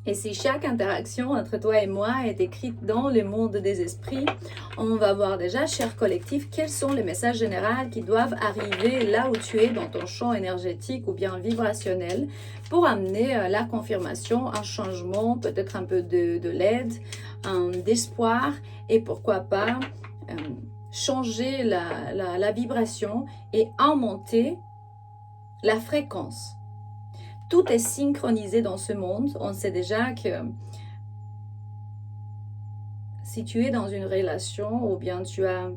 Et si chaque interaction entre toi et moi est écrite dans le monde des esprits, on va voir déjà, cher collectif, quels sont les messages généraux qui doivent arriver là où tu es dans ton champ énergétique ou bien vibrationnel pour amener la confirmation, un changement, peut-être un peu de l'aide, d'espoir et pourquoi pas changer la vibration et augmenter la fréquence. Tout est synchronisé dans ce monde. On sait déjà que si tu es dans une relation ou bien tu as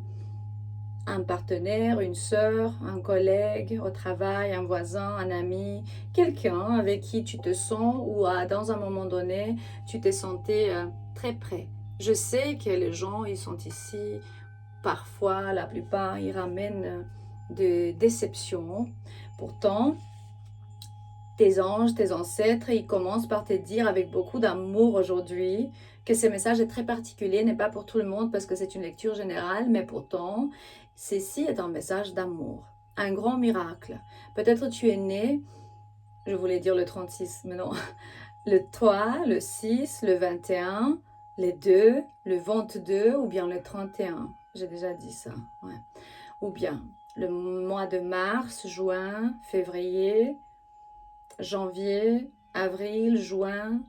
un partenaire, une sœur, un collègue au travail, un voisin, un ami, quelqu'un avec qui tu te sens ou dans un moment donné, tu t'es senti très près. Je sais que les gens, ils sont ici, parfois, la plupart, ils ramènent des déceptions. Pourtant, tes anges, tes ancêtres, ils commencent par te dire avec beaucoup d'amour aujourd'hui que ce message est très particulier, n'est pas pour tout le monde parce que c'est une lecture générale, mais pourtant, ceci est un message d'amour, un grand miracle. Peut-être tu es né, je voulais dire le 36, mais non, le 3, le 6, le 21, les 2, le 22 ou bien le 31. J'ai déjà dit ça, ouais. Ou bien le mois de mars, juin, février, janvier, avril, juin,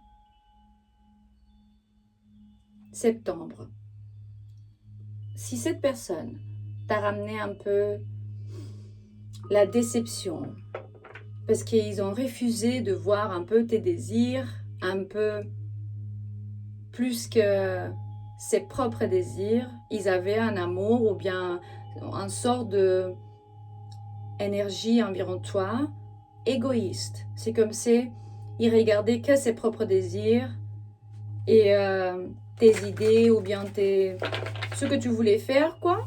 septembre. Si cette personne t'a ramené un peu la déception, parce qu'ils ont refusé de voir un peu tes désirs, un peu plus que ses propres désirs, ils avaient un amour ou bien une sorte de énergie environ toi, égoïste. C'est comme si ils regardaient que ses propres désirs et tes idées ou bien ce que tu voulais faire, quoi.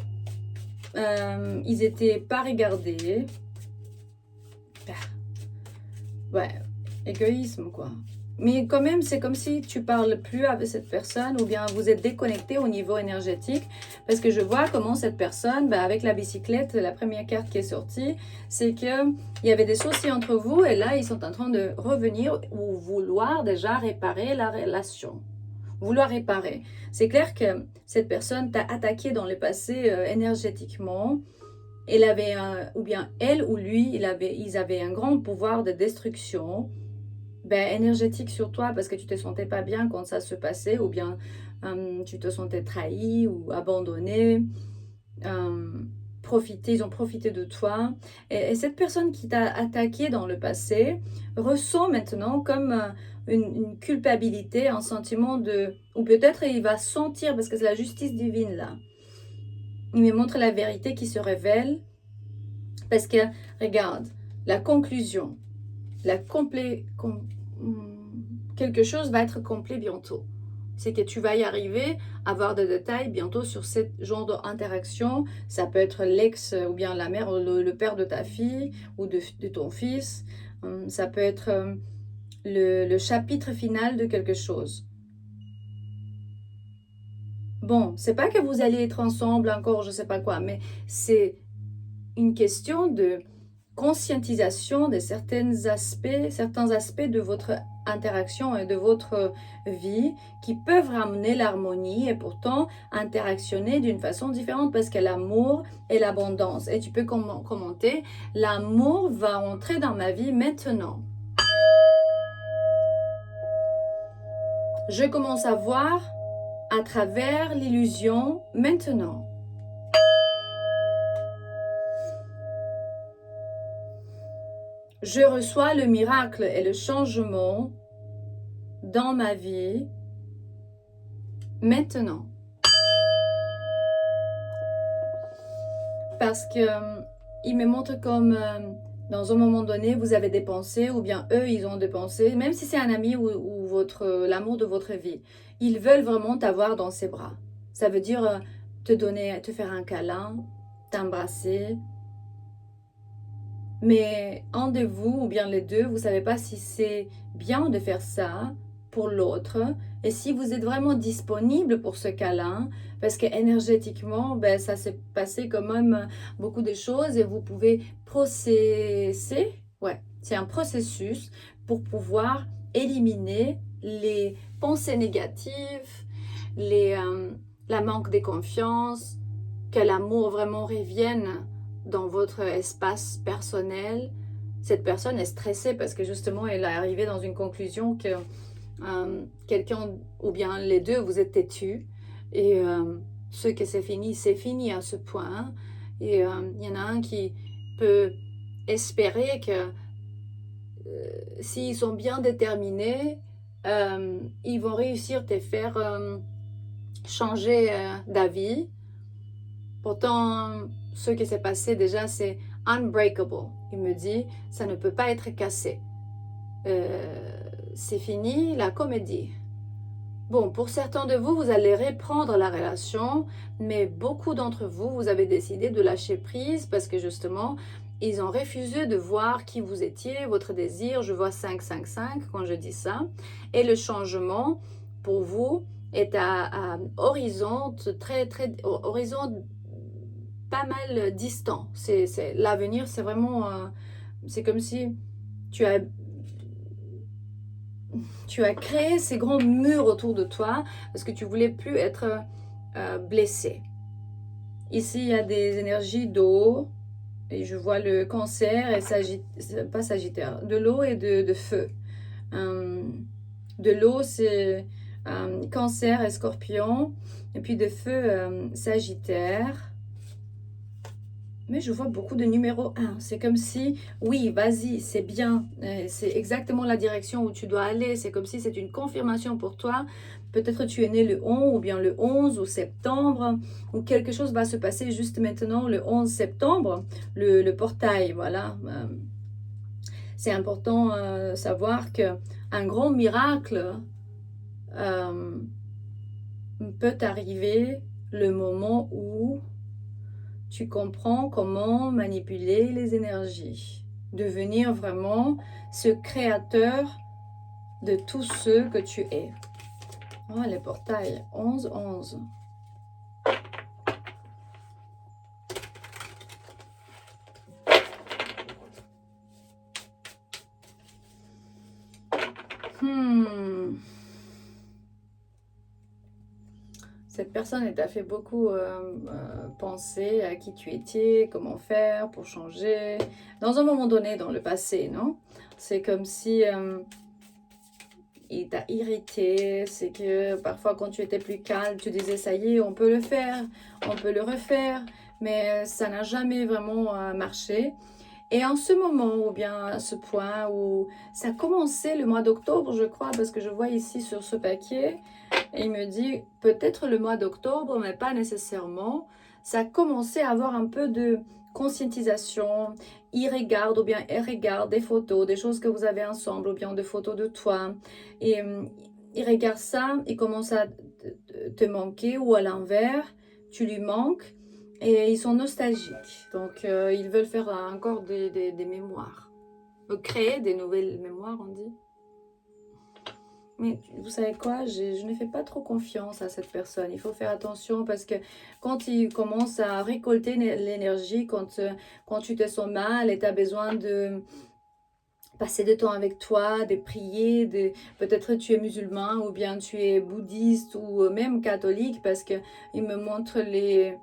Ils étaient pas regardés. Ouais, égoïsme, quoi. Mais quand même, c'est comme si tu parles plus avec cette personne ou bien vous êtes déconnecté au niveau énergétique parce que je vois comment cette personne, avec la bicyclette, la première carte qui est sortie, c'est qu'il y avait des soucis entre vous et là, ils sont en train de revenir ou vouloir déjà réparer la relation. Vouloir réparer. C'est clair que cette personne t'a attaqué dans le passé énergétiquement. Elle avait ou bien elle ou lui, ils avaient un grand pouvoir de destruction énergétique sur toi parce que tu te sentais pas bien quand ça se passait ou bien tu te sentais trahi ou abandonné. Ils ont profité de toi. Et cette personne qui t'a attaqué dans le passé ressent maintenant comme une culpabilité, un sentiment de... Ou peut-être il va sentir, parce que c'est la justice divine là. Il me montre la vérité qui se révèle. Parce que, regarde, la conclusion, quelque chose va être complet bientôt. C'est que tu vas y arriver à avoir des détails bientôt sur ce genre d'interaction. Ça peut être l'ex ou bien la mère, le père de ta fille ou de ton fils. Ça peut être le chapitre final de quelque chose. Bon, c'est pas que vous allez être ensemble encore, je sais pas quoi, mais c'est une question de conscientisation de certains aspects de votre interaction et de votre vie qui peuvent ramener l'harmonie et pourtant interactionner d'une façon différente parce que l'amour et l'abondance. Et tu peux commenter, l'amour va entrer dans ma vie maintenant. Je commence à voir à travers l'illusion maintenant. Je reçois le miracle et le changement dans ma vie maintenant. Parce que il me montre comme dans un moment donné, vous avez des pensées ou bien eux, ils ont des pensées, même si c'est un ami ou l'amour de votre vie. Ils veulent vraiment t'avoir dans ses bras. Ça veut dire te faire un câlin, t'embrasser. Mais un de vous ou bien les deux, vous ne savez pas si c'est bien de faire ça pour l'autre et si vous êtes vraiment disponible pour ce câlin parce que énergétiquement, ça s'est passé quand même beaucoup de choses et vous pouvez processer. Ouais, c'est un processus pour pouvoir éliminer les pensées négatives, la manque de confiance, que l'amour vraiment revienne dans votre espace personnel. Cette personne est stressée parce que justement elle est arrivée dans une conclusion que quelqu'un ou bien les deux vous êtes têtus et ce que c'est fini à ce point. Et il y en a un qui peut espérer que s'ils sont bien déterminés, ils vont réussir à te faire changer d'avis. Pourtant, ce qui s'est passé déjà, c'est unbreakable. Il me dit, ça ne peut pas être cassé. C'est fini, la comédie. Bon, pour certains de vous, vous allez reprendre la relation, mais beaucoup d'entre vous, vous avez décidé de lâcher prise parce que justement, ils ont refusé de voir qui vous étiez, votre désir. Je vois 5-5-5 quand je dis ça. Et le changement, pour vous, est à horizon horizon pas mal distant. L'avenir, c'est vraiment... c'est comme si tu as créé ces grands murs autour de toi parce que tu voulais plus être blessé. Ici, il y a des énergies d'eau et je vois le cancer et pas sagittaire, de l'eau et de feu. De l'eau, c'est cancer et scorpion, et puis de feu, sagittaire. Mais je vois beaucoup de numéro 1. C'est comme si, oui, vas-y, c'est bien. C'est exactement la direction où tu dois aller. C'est comme si c'est une confirmation pour toi. Peut-être tu es né le 11 ou bien le 11 ou septembre, ou quelque chose va se passer juste maintenant, le 11 septembre, le portail, voilà. C'est important de savoir qu'un grand miracle peut arriver le moment où tu comprends comment manipuler les énergies, devenir vraiment ce créateur de tout ce que tu es. Oh, les portails, 11-11. Cette personne t'a fait beaucoup penser à qui tu étais, comment faire pour changer, dans un moment donné dans le passé, non? C'est comme si il t'a irrité, c'est que parfois quand tu étais plus calme, tu disais ça y est, on peut le faire, on peut le refaire, mais ça n'a jamais vraiment marché. Et en ce moment, ou bien à ce point où ça a commencé le mois d'octobre, je crois, parce que je vois ici sur ce papier, et il me dit peut-être le mois d'octobre, mais pas nécessairement. Ça a commencé à avoir un peu de conscientisation. Il regarde ou bien elle regarde des photos, des choses que vous avez ensemble, ou bien des photos de toi. Et il regarde ça, il commence à te manquer, ou à l'inverse, tu lui manques. Et ils sont nostalgiques, donc ils veulent faire encore des mémoires. Créer des nouvelles mémoires, on dit. Mais vous savez quoi, je ne fais pas trop confiance à cette personne. Il faut faire attention parce que quand il commence à récolter l'énergie, quand tu te sens mal et tu as besoin de passer du temps avec toi, de prier, peut-être tu es musulman ou bien tu es bouddhiste ou même catholique parce qu'il me montre les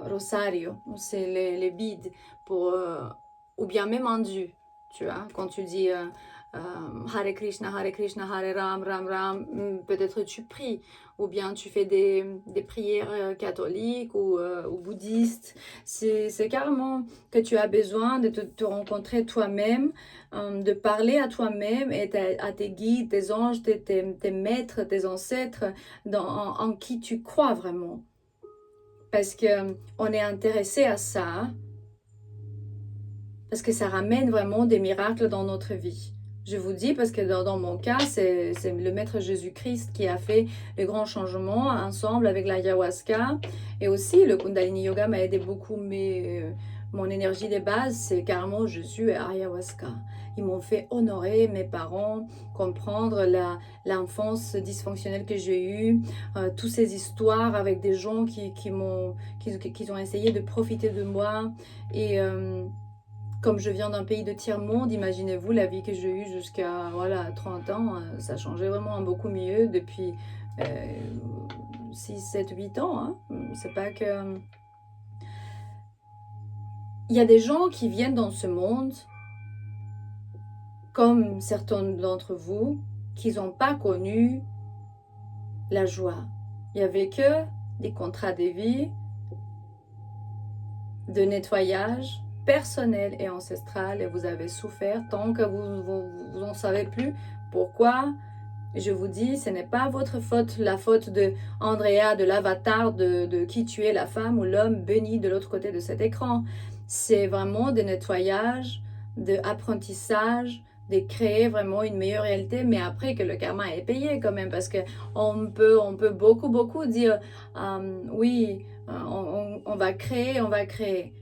rosarios, c'est les bides, ou bien même hindus, tu vois, quand tu dis Hare Krishna, Hare Ram, Ram Ram, peut-être tu pries, ou bien tu fais des prières catholiques ou bouddhistes. C'est carrément que tu as besoin de te rencontrer toi-même, de parler à toi-même et à tes guides, tes anges, tes maîtres, tes ancêtres, en qui tu crois vraiment. Parce qu'on est intéressé à ça, parce que ça ramène vraiment des miracles dans notre vie. Je vous dis parce que dans mon cas, c'est le Maître Jésus-Christ qui a fait le grand changement ensemble avec l'ayahuasca. Et aussi, le Kundalini Yoga m'a aidé beaucoup, mais mon énergie de base, c'est carrément Jésus et ayahuasca. Ils m'ont fait honorer mes parents, comprendre l'enfance dysfonctionnelle que j'ai eue, toutes ces histoires avec des gens qui ont essayé de profiter de moi. Et Comme je viens d'un pays de tiers-monde, imaginez-vous la vie que j'ai eue jusqu'à 30 ans, ça a changé vraiment beaucoup mieux depuis 6, 7, 8 ans. Hein. C'est pas que... Il y a des gens qui viennent dans ce monde, comme certains d'entre vous, qui n'ont pas connu la joie. Il n'y avait que des contrats de vie, de nettoyage personnel et ancestral, et vous avez souffert tant que vous n'en savez plus pourquoi. Je vous dis, ce n'est pas votre faute, la faute de Andrea, de l'avatar, de qui tu es, la femme ou l'homme béni de l'autre côté de cet écran. C'est vraiment des nettoyages, de apprentissage, de créer vraiment une meilleure réalité, mais après que le karma est payé quand même, parce que on peut beaucoup dire, oui, on va créer, on va créer.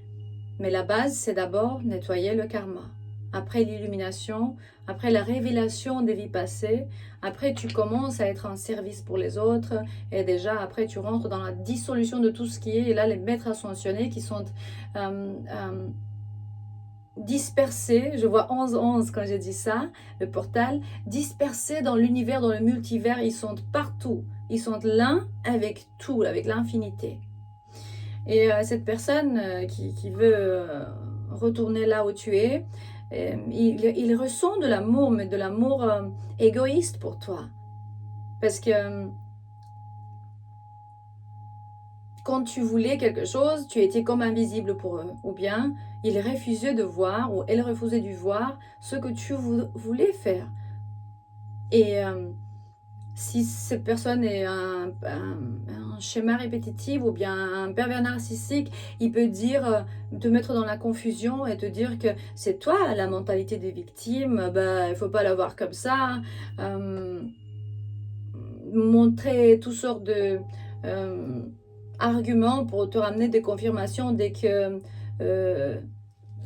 Mais la base, c'est d'abord nettoyer le karma. Après l'illumination, après la révélation des vies passées, après tu commences à être un service pour les autres, et déjà après tu rentres dans la dissolution de tout ce qui est, et là les maîtres ascensionnés qui sont dispersés, je vois 11-11 quand j'ai dit ça, le portal, dispersés dans l'univers, dans le multivers, ils sont partout, ils sont l'un avec tout, avec l'infinité. Et cette personne qui veut retourner là où tu es, il ressent de l'amour, mais de l'amour égoïste pour toi. Parce que quand tu voulais quelque chose, tu étais comme invisible pour eux. Ou bien, il refusait de voir, ou elle refusait de voir ce que tu voulais faire. Et si cette personne est un schéma répétitif ou bien un pervers narcissique, il peut dire, te mettre dans la confusion et te dire que c'est toi la mentalité des victimes, il ne faut pas la voir comme ça, montrer toutes sortes de arguments pour te ramener des confirmations dès que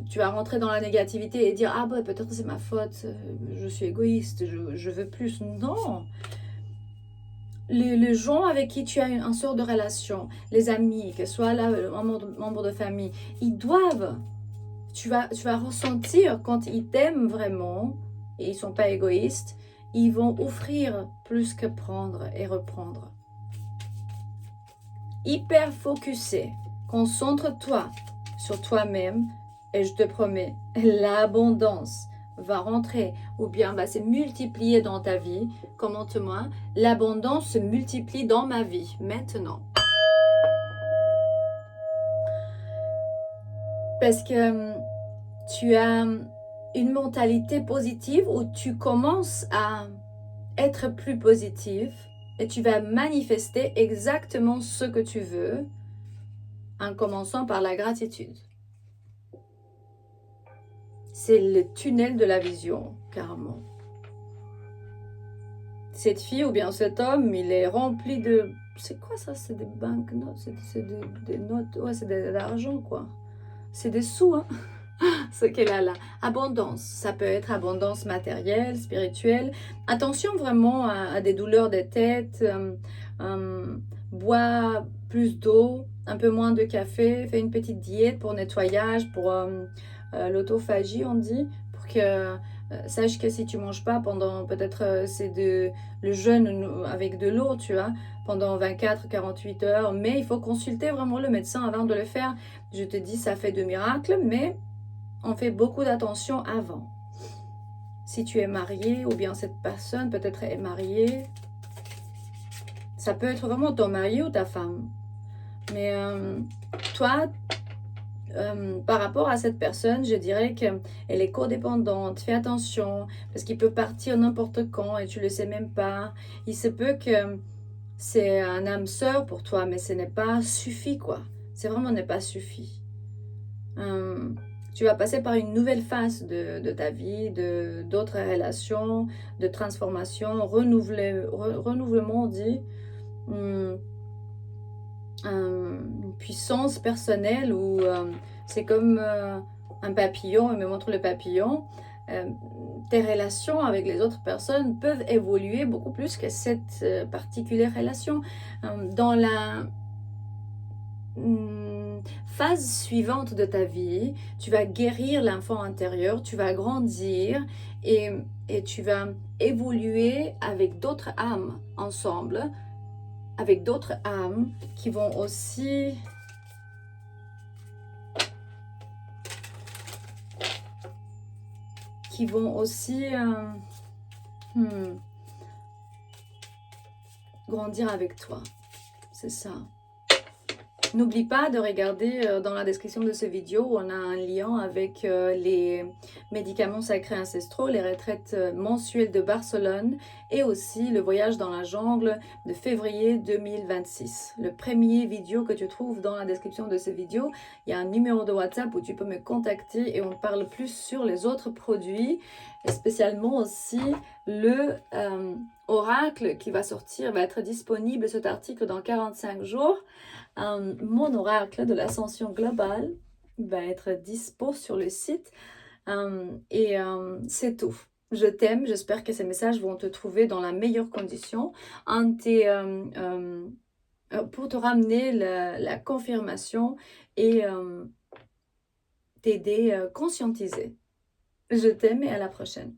tu vas rentrer dans la négativité et dire « Ah peut-être c'est ma faute, je suis égoïste, je veux plus. » Non. Les gens avec qui tu as une sorte de relation, les amis, que ce soit là un membre de famille, ils doivent, tu vas ressentir quand ils t'aiment vraiment, et ils ne sont pas égoïstes, ils vont offrir plus que prendre et reprendre. Hyper focusé, concentre-toi sur toi-même, et je te promets, l'abondance va rentrer ou bien va se multiplier dans ta vie. Commente-moi, l'abondance se multiplie dans ma vie maintenant. Parce que tu as une mentalité positive où tu commences à être plus positif et tu vas manifester exactement ce que tu veux en commençant par la gratitude. C'est le tunnel de la vision, carrément. Cette fille ou bien cet homme, il est rempli de... C'est quoi ça? C'est des banknotes, c'est des notes, ouais, c'est de l'argent, quoi. C'est des sous, hein. Ce qu'elle a là. Abondance, ça peut être abondance matérielle, spirituelle. Attention vraiment à des douleurs de tête. Bois plus d'eau, un peu moins de café. Fais une petite diète pour nettoyage, pour l'autophagie, on dit, pour que sache que si tu manges pas pendant peut-être c'est le jeûne avec de l'eau, tu vois, pendant 24-48 heures, mais il faut consulter vraiment le médecin avant de le faire. Je te dis, ça fait de miracles, mais on fait beaucoup d'attention avant. Si tu es marié ou bien cette personne peut-être est mariée, ça peut être vraiment ton mari ou ta femme. Mais toi, par rapport à cette personne, je dirais qu'elle est codépendante. Fais attention, parce qu'il peut partir n'importe quand et tu ne le sais même pas. Il se peut que c'est un âme sœur pour toi, mais ce n'est pas suffi, quoi. C'est vraiment n'est pas suffi. Tu vas passer par une nouvelle phase de ta vie, d'autres relations, de transformation, renouvellement, on dit. Une puissance personnelle où c'est comme un papillon, il me montre le papillon. Tes relations avec les autres personnes peuvent évoluer beaucoup plus que cette particulière relation. Dans la phase suivante de ta vie, tu vas guérir l'enfant intérieur, tu vas grandir et tu vas évoluer avec d'autres âmes ensemble, avec d'autres âmes qui vont aussi grandir avec toi. C'est ça. N'oublie pas de regarder dans la description de cette vidéo, on a un lien avec les médicaments sacrés ancestraux, les retraites mensuelles de Barcelone et aussi le voyage dans la jungle de février 2026. Le premier vidéo que tu trouves dans la description de cette vidéo, il y a un numéro de WhatsApp où tu peux me contacter et on parle plus sur les autres produits, et spécialement aussi le oracle qui va sortir, va être disponible cet article dans 45 jours. Mon oracle de l'ascension globale va être dispo sur le site c'est tout. Je t'aime, j'espère que ces messages vont te trouver dans la meilleure condition pour te ramener la confirmation et t'aider à conscientiser. Je t'aime et à la prochaine.